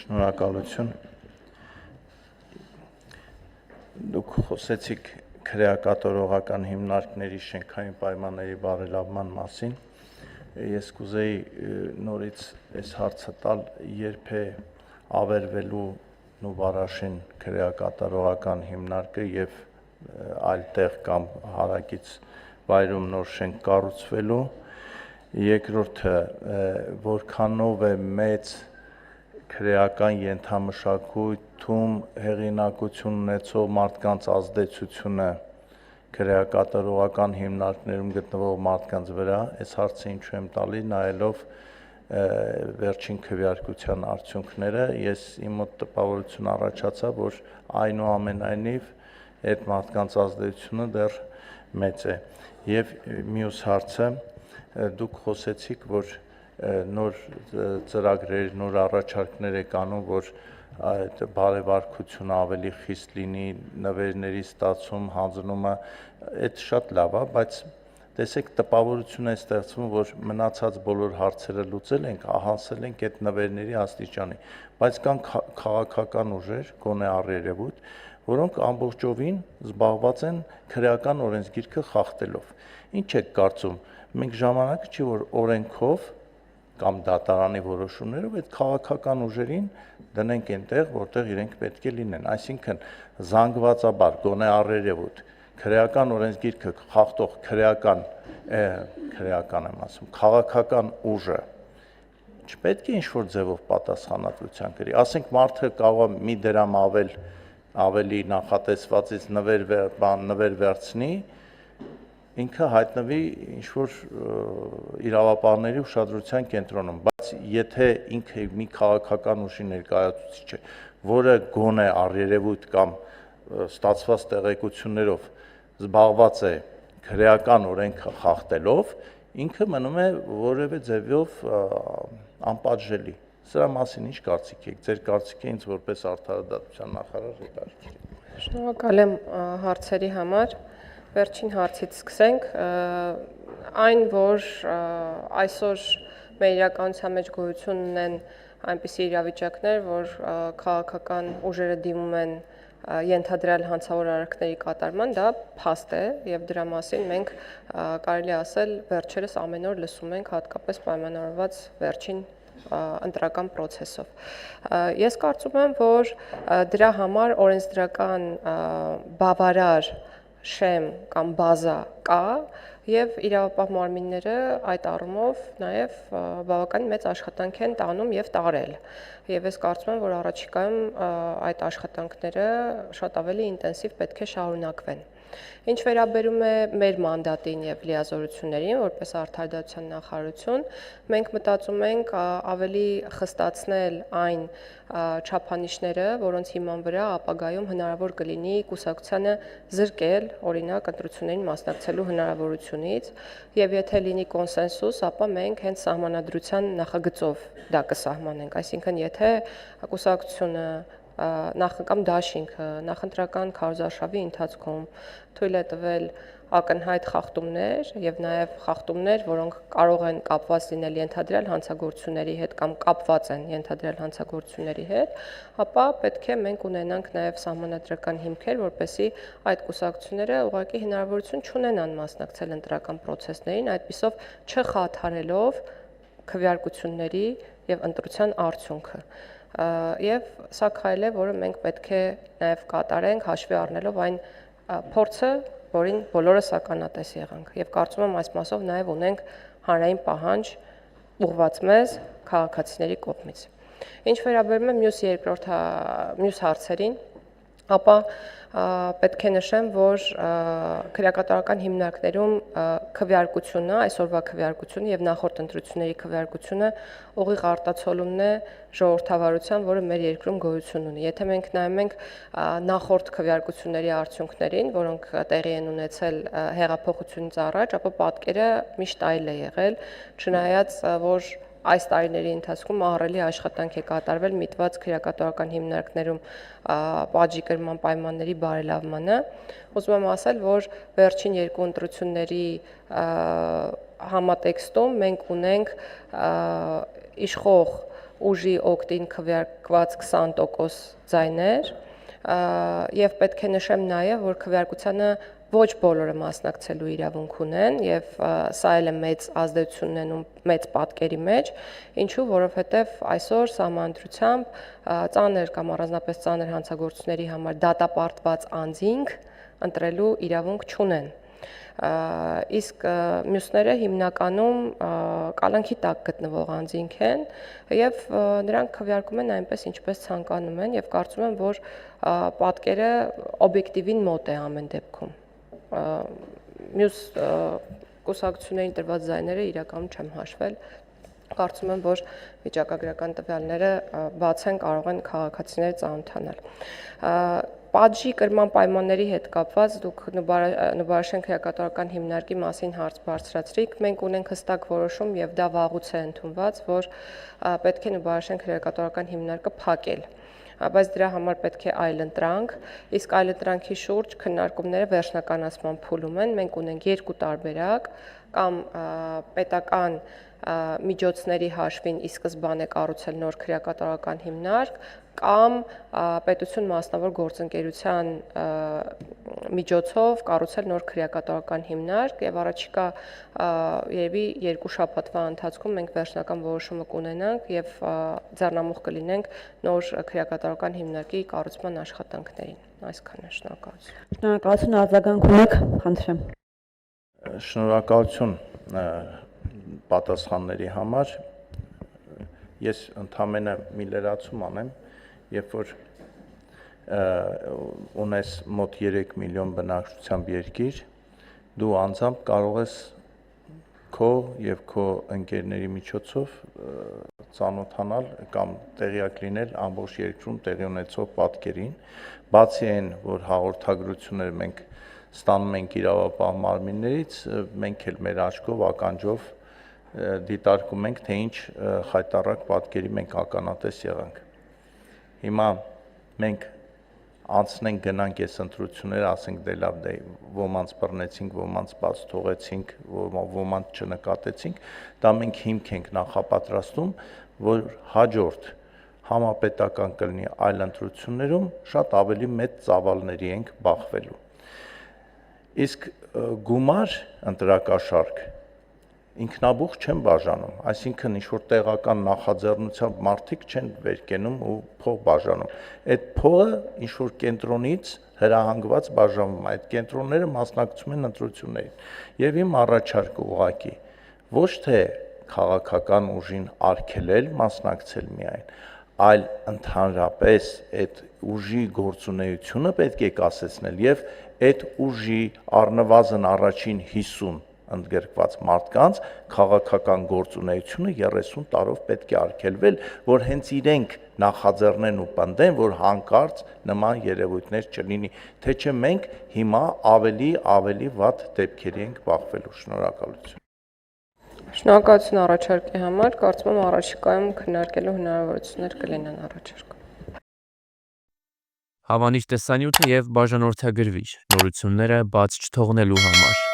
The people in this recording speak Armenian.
Շնորհակալություն։ Դուք խոսեցիք քրեակատարողական հիմնարկների շենքային պայմանների բարելավման մասին։ Ես կուզեի նորից այս հարցը տալ, երբ է ավերվելու Նուբարաշեն քրեակատարողական հիմնարկը եւ այլ տեղ կամ հարակից վայրում նոր շենք կառուցվելու։ Երկրորդը, որքանով է մեծ քրեական ենթամշակույթում հեղինակություն ունեցող մարդկանց ազդեցությունը քրեակատարողական հիմնարկներում գտնվող մարդկանց վրա, այս հարցը ինչու եմ տալի, նայելով վերջին քվեարկության արդյունքները, ես իմ մոտ տպավորություն առաջացավ, որ այնուամենայնիվ այդ մարդկանց ազդեցությունը դեռ մեծ է։ Եվ մյուս հարցը, դուք խոսեցիք, որ նոր ծրագրեր, նոր առաջարկներ եք անում, որ այդ բարեվարկությունը ավելի խիստ լինի, նվերների ստացում, հանձնումը, այդ շատ լավ է, բայց տեսեք, տպավորություն է ստեղծվում, որ մնացած բոլոր հարցերը լուծել ենք, հասել ենք այդ նվերների աստիճանի, բայց կան քաղաքական ուժեր, գոնե առերևույթ, որոնք ամբողջովին զբաղված են քրեական օրենսգիրքը խախտելով։ Ինչ եք կարծում, մենք ժամանակը չի, որ օրենքով կամ դատարանի որոշումներով այդ քաղաքական ուժերին դնենք այնտեղ, որտեղ իրենք պետք է լինեն, այսինքն զանգվածաբար, գոնե առերևույթ, քրեական օրենսգիրքը խախտող քաղաքական ուժը չպետք է ինչ-որ ձևով պատասխանատվության կրի, ասենք մարդը կարող է մի դրամ ավելի նախատեսվածից նվեր վերցնի, ինքը հայտնվի ինչ-որ իրավապահների ուշադրության կենտրոնում, բայց եթե ինքը մի քաղաքական ուժի ներկայացուցիչ է, որը գոնե առերևույթ կամ ստացված տեղեկություններով զբաղված է քրեական օրենքը խախտելով, ինքը մնում է որևէ ձևով անպատժելի։ Սրա մասին ինչ կարծիք եք, ձեր կարծիքը ինձ որպես արդարադատության նախարար հետաքրքիր։ Շնորհակալ եմ հարցերի համար։ Վերջին հարցից սկսենք, այն, որ այսօր մեր իրականության մեջ գոյություն ունեն այնպիսի իրավիճակներ, որ քաղաքական ուժերը դիմում են ենթադրյալ հանցավոր արարքների կատարման, դա փաստ է եւ դրա մասին մենք կարելի ասել վերջերս ամեն օր լսում ենք, հատկապես պայմանավորված վերջին ընտրական process-ով։ Ես կարծում եմ, որ դրա համար օրենսդրական բավարար շեմ կամ բազա կա եւ իրավապահ մարմինները այդ առումով նաեւ բավական մեծ աշխատանք են տանում եւ տարել։ Եվ ես կարծում եմ, որ առաջիկայում այդ աշխատանքները շատ ավելի ինտենսիվ պետք է շարունակվեն։ Ինչ վերաբերում է մեր մանդատին եւ լիազորություններին, որպես արդարադատության նախարարություն, մենք մտածում ենք ավելի խստացնել այն չափանիշները, որոնց հիման վրա ապագայում հնարավոր կլինի կուսակցությանը զրկել, օրինակ, ընտրություններին մասնակցելու հնարավորությունից, եւ եթե լինի կոնսենսուս, ապա մենք հենց սահմանադրության նախագծով դա կսահմանենք, այսինքն եթե կուսակցությունը կամ դաշինքը նախընտրական քարոզարշավի ընթացքում թույլ է տվել ակնհայտ խախտումներ եւ նաեւ խախտումներ, որոնք կարող են կապված լինել ենթադրյալ հանցագործությունների հետ կամ կապված են ենթադրյալ հանցագործությունների հետ, ապա պետք է մենք ունենանք նաեւ սահմանադրական հիմքեր, որպեսզի այդ կուսակցությունները ուղղակի հնարավորություն չունենան մասնակցել ընտրական process-ներին, այդպիսով չխաթարելով քվեարկությունների եւ ընտրության արդյունքը։ Եվ սա քայլ է, որը մենք պետք է նաև կատարենք հաշվի առնելով այն փորձը, որին բոլորս ականատես եղանք։ Եվ կարծում եմ այս մասով նաև ունենք հանրային պահանջ ուղղված մեզ քաղաքացիների կողմից։ Ինչ վերաբերում է մյուս հարցերին, ապա պետք է նշեմ, որ քրեակատարական հիմնարկներում քվեարկությունը, այսօրվա քվեարկությունը եւ նախորդ ընտրությունների քվեարկությունը ուղիղ արտացոլումն է ժողովրդավարության, որը մեր երկրում գոյություն ունի։ Եթե մենք նայում ենք նախորդ քվեարկությունների արդյունքներին, որոնք տեղի են ունեցել հեղափոխությունից առաջ, ապա պատկերը միշտ այլ է եղել, չնայած որ այս տարիների ընթացքում ահռելի աշխատանք է կատարվել միտված քրեակատարական հիմնարկներում պատժի կրման պայմանների բարելավմանը։ Ուզում եմ ասել, որ վերջին երկու ընտրությունների համատեքստում մենք ունենք իշխող ուժի օկտին քվեարկված 20% ձայներ, եւ պետք է նշեմ նաեւ, որ քվեարկությանը ոչ բոլորը մասնակցելու իրավունք ունեն եւ սա էլ է մեծ ազդեցություն ունենում մեծ պատկերի մեջ, ինչու, որովհետեւ այսօր սահմանադրությամբ ծանր կամ առանձնապես ծանր հանցագործությունների համար դատապարտված անձինք ընտրելու իրավունք չունեն։ Իսկ մյուսները հիմնականում կալանքի տակ գտնվող անձինք են եւ նրանք քվեարկում են այնպես ինչպես ցանկանում են եւ կարծում եմ, որ պատկերը օբյեկտիվին մոտ է ամեն դեպքում։ Մյուս կուսակցություններին տրված ձայները իրականում չեմ հաշվել, կարծում եմ, որ վիճակագրական տվյալները բաց են, կարող են քաղաքացիները ծանոթանալ։ Պատժի կրման պայմանների հետ կապված դուք Նուբարաշեն քրեակատարական հիմնարկի մասին հարց բարձրացրիք, մենք ունենք հստակ որոշում եւ դա վաղուց է ընդունված, որ պետք է Նուբարաշեն քրեակատարական հիմնարկը փակել, բայց դրա համար պետք է այլընտրանք, իսկ այլընտրանքի շուրջ քննարկումները վերջնականացման փուլում են, մենք ունենք երկու տարբերակ, կամ պետական միջոցների հաշվին ի սկզբանե կառուցել նոր քրեակատարական հիմնարկ, կամ պետություն մասնավոր գործընկերության միջոցով կառուցել նոր քրեակատարական հիմնարկ եւ առաջիկա երևի 2 շաբաթվա ընթացքում մենք վերջնական որոշումը կունենանք եւ ձեռնամուխ կլինենք նոր քրեակատարական հիմնարկի կառուցման աշխատանքներին։ Այսքանը, շնորհակալություն։ Շնորհակալություն, արձագանք ունեք, խնդրեմ։ Շնորհակալություն պատասխանների համար։ Ես ընդամենը մի լրացում անեմ, երբ որ ունես մոտ 3 միլիոն բնակչությամբ երկիր, դու անձամբ կարող ես քո եւ քո ընկերների միջոցով ծանոթանալ կամ տեղյակ լինել ամբողջ երկրում տեղի ունեցող պատկերին, բացի այն, որ հաղորդագրություններ մենք ստանում ենք իրավապահ մարմիններից, մենք էլ մեր աչքով, ականջով դիտարկում ենք, թե ինչ խայտառակ պատկերի մենք ականատես եղանք։ Հիմա մենք անցնենք գնանք այս ընտրությունները, ասենք դե լավ, դե ոմանց բռնեցինք, ոմանց բաց թողեցինք, ոմանց չնկատեցինք, դա մենք հիմք ենք նախապատրաստում, որ հաջորդ համապետական կլինի այլ ընտրություններում շատ ավելի մեծ ծավալների ենք բախվելու։ Իսկ գումար ընտրակաշարք ինքնաբուխ չեն բաժանում, այսինքն ինչ-որ տեղական նախաձեռնությամբ մարդիկ չեն վեր կենում ու փող բաժանում։ Այդ փողը ինչ-որ կենտրոնից հրահանգված բաժանվում, այդ կենտրոնները մասնակցում են ընտրություններին։ Եվ իմ առաջարկը ուղղակի ոչ թե քաղաքական ուժին արգելել մասնակցել միայն, այլ ընդհանրապես այդ ուժի գործունեությունը պետք է կասեցնել եւ այդ ուժի առնվազն առաջին 50 ընդգրկված մարդկանց քաղաքական գործունեությունը 30 տարով պետք է արգելվել, որ հենց իրենք նախաձեռնեն ու պնդեն, որ հանկարծ նման երևույթներ չլինի, թե չէ մենք հիմա ավելի վատ դեպքերի ենք բախվելու։ Շնորհակալություն։ Շնորհակալություն առաջարկի համար, կարծում եմ առաջիկայում քննարկելու հնարավորություններ կլինեն առաջարկում։ Հավանիչ տեսանյութը եւ բաժանորդագրվիչ նորությունները բաց չթողնելու համար